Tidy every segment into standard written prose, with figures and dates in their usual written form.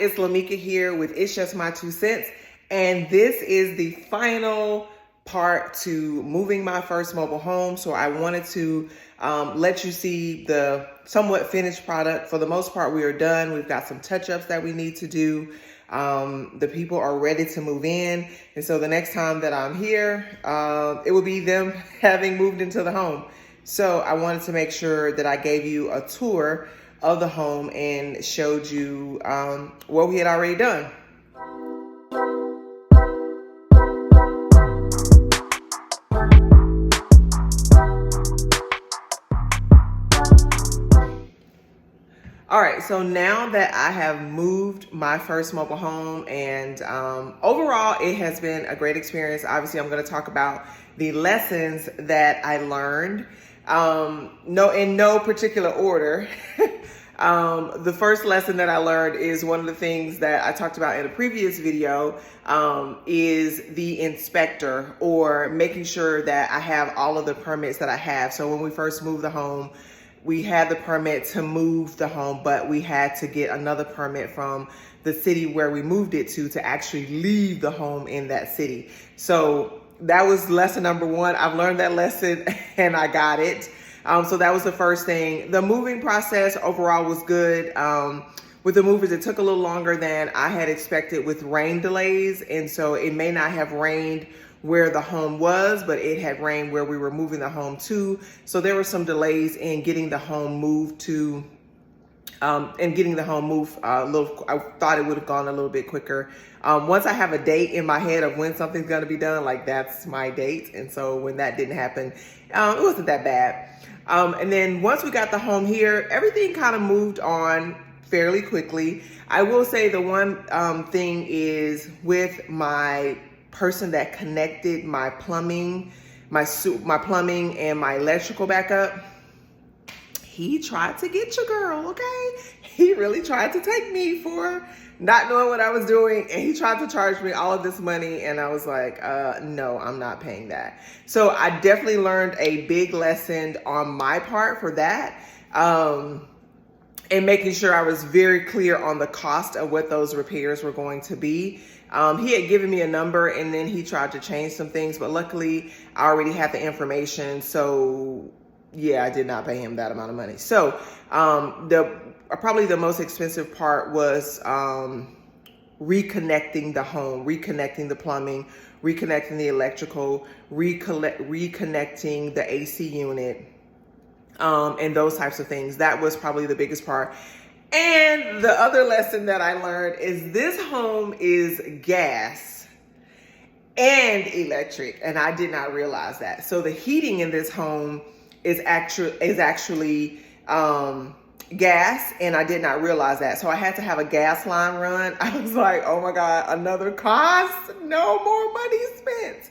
It's Lameka here with It's Just My 2 Cents, and this is the final part to moving my first mobile home. So I wanted to let you see the somewhat finished product. For the most part, we are done. We've got some touch-ups that we need to do. The people are ready to move in, and so the next time that I'm here, it will be them having moved into the home. So I wanted to make sure that I gave you a tour of the home and showed you what we had already done. All right, so now that I have moved my first mobile home, and overall it has been a great experience. Obviously, I'm going to talk about the lessons that I learned, in no particular order. The first lesson that I learned is one of the things that I talked about in a previous video, is the inspector, or making sure that I have all of the permits that I have. So when we first moved the home, we had the permit to move the home, but we had to get another permit from the city where we moved it to actually leave the home in that city. So that was lesson number one. I've learned that lesson and I got it. So that was the first thing. The moving process overall was good. With the movers, it took a little longer than I had expected with rain delays. And so it may not have rained where the home was, but it had rained where we were moving the home to. So there were some delays in getting the home moved to, I thought it would have gone a little bit quicker. Once I have a date in my head of when something's gonna be done, like that's my date. And so when that didn't happen, it wasn't that bad. And then once we got the home here, everything kind of moved on fairly quickly. I will say the one thing is with my person that connected my plumbing, my plumbing and my electrical back up, he tried to get your girl, okay? He really tried to take me for not knowing what I was doing, and he tried to charge me all of this money, and I was like, no, I'm not paying that. So I definitely learned a big lesson on my part for that, and making sure I was very clear on the cost of what those repairs were going to be. He had given me a number, and then he tried to change some things, but luckily I already had the information. So yeah, I did not pay him that amount of money. So probably the most expensive part was reconnecting the home, reconnecting the plumbing, reconnecting the electrical, reconnecting the AC unit, and those types of things. That was probably the biggest part. And the other lesson that I learned is this home is gas and electric, and I did not realize that. So the heating in this home is actually gas, and I did not realize that. So I had to have a gas line run. I was like, oh my God, another cost? No more money spent.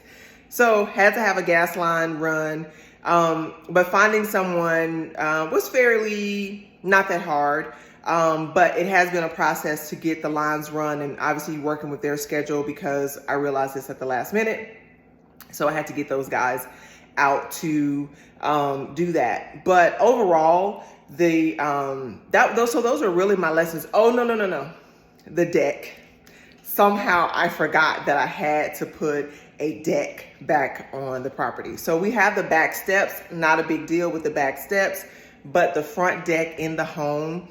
So had to have a gas line run. But finding someone was fairly not that hard. But it has been a process to get the lines run, and obviously working with their schedule, because I realized this at the last minute. So I had to get those guys out to do that. But overall, those are really my lessons. Oh, no. The deck. Somehow I forgot that I had to put a deck back on the property. So we have the back steps, not a big deal with the back steps, but the front deck in the home,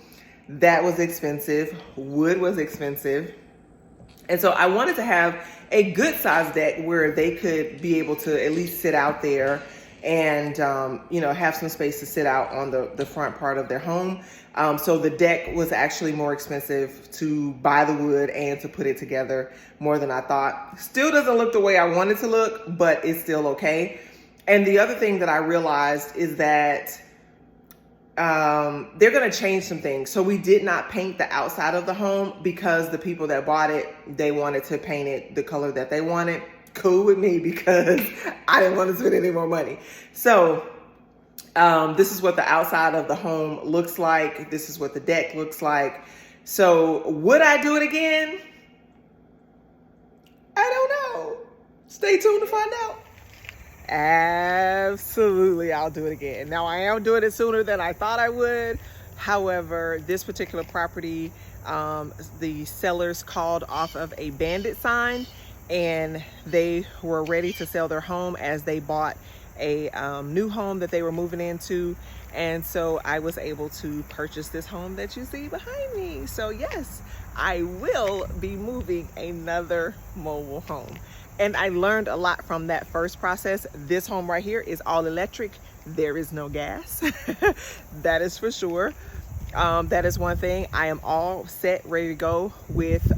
that was expensive. Wood was expensive. And so I wanted to have a good size deck where they could be able to at least sit out there and, have some space to sit out on the front part of their home. So the deck was actually more expensive to buy the wood and to put it together, more than I thought. Still doesn't look the way I want it to look, but it's still okay. And the other thing that I realized is that they're going to change some things. So we did not paint the outside of the home because the people that bought it, they wanted to paint it the color that they wanted. Cool with me, because I didn't want to spend any more money. So this is what the outside of the home looks like. This is what the deck looks like. So would I do it again? I don't know. Stay tuned to find out. Absolutely, I'll do it again. Now, I am doing it sooner than I thought I would. However, this particular property, the sellers called off of a bandit sign, and they were ready to sell their home as they bought a new home that they were moving into. And so I was able to purchase this home that you see behind me. So yes, I will be moving another mobile home. And I learned a lot from that first process. This home right here is all electric. There is no gas. That is for sure. That is one thing. I am all set, ready to go with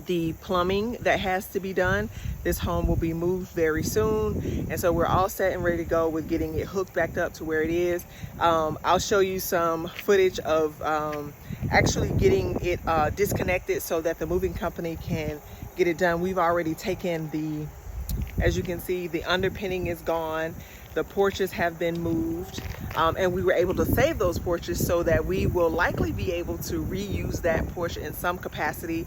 the plumbing that has to be done. This home will be moved very soon, and so we're all set and ready to go with getting it hooked back up to where it is. I'll show you some footage of actually getting it disconnected so that the moving company can get it done. We've already taken the, as you can see, the underpinning is gone. The porches have been moved, and we were able to save those porches so that we will likely be able to reuse that porch in some capacity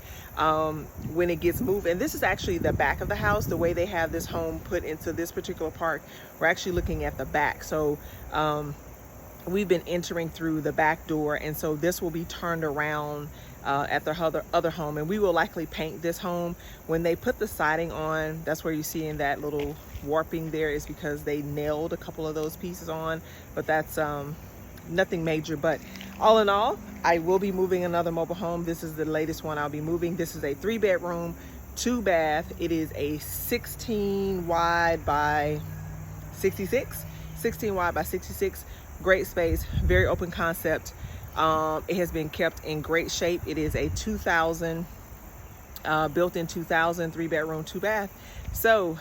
when it gets moved. And this is actually the back of the house. The way they have this home put into this particular part, we're actually looking at the back. So we've been entering through the back door, and so this will be turned around at the other home, and we will likely paint this home. When they put the siding on, that's where you see in that little warping there, is because they nailed a couple of those pieces on, but that's nothing major. But all in all, I will be moving another mobile home. This is the latest one I'll be moving. This is a 3-bedroom, 2-bath. It is a 16 wide by 66. Great space, very open concept. It has been kept in great shape. It is a 2000 built in 2000, 3-bedroom, 2-bath. So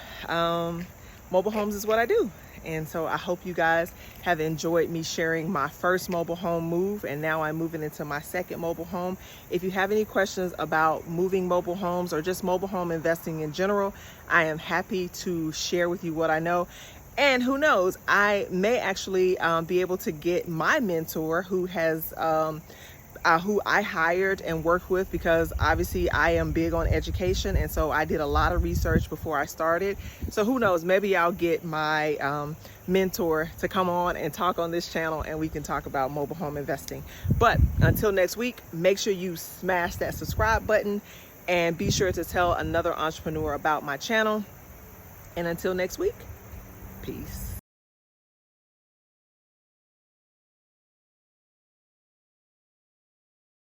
mobile homes is what I do. And so I hope you guys have enjoyed me sharing my first mobile home move, and now I'm moving into my second mobile home. If you have any questions about moving mobile homes or just mobile home investing in general, I am happy to share with you what I know. And who knows, I may actually be able to get my mentor who has who I hired and worked with, because obviously I am big on education, and so I did a lot of research before I started. So who knows, maybe I'll get my mentor to come on and talk on this channel, and we can talk about mobile home investing. But until next week, make sure you smash that subscribe button and be sure to tell another entrepreneur about my channel. And until next week, peace.